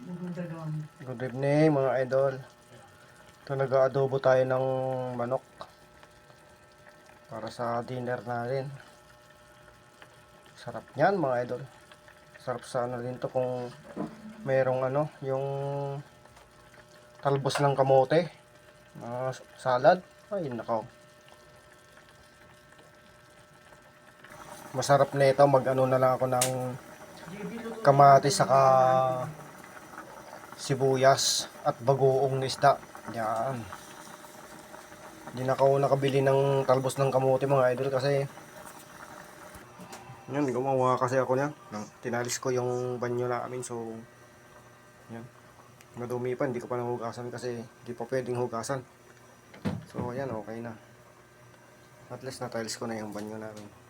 Good evening mga idol. Ito nag-aadobo tayo ng manok para sa dinner natin. Sarap niyan mga idol. Sarap sana din to kung merong yung talbos ng kamote na salad. Ay nakaw. Masarap na ito. Mag-ano na lang ako ng kamatis saka sibuyas at bagoong na isda. Yan. Hindi na ako nakabili ng talbos ng kamote mga idol kasi yan, gumawa kasi ako niyan. Tinalis ko yung banyo namin, so yan. Madumi pa, hindi ko pa nahugasan kasi hindi pa pwedeng hugasan. So yan, okay na. At least na-tiles ko na yung banyo namin.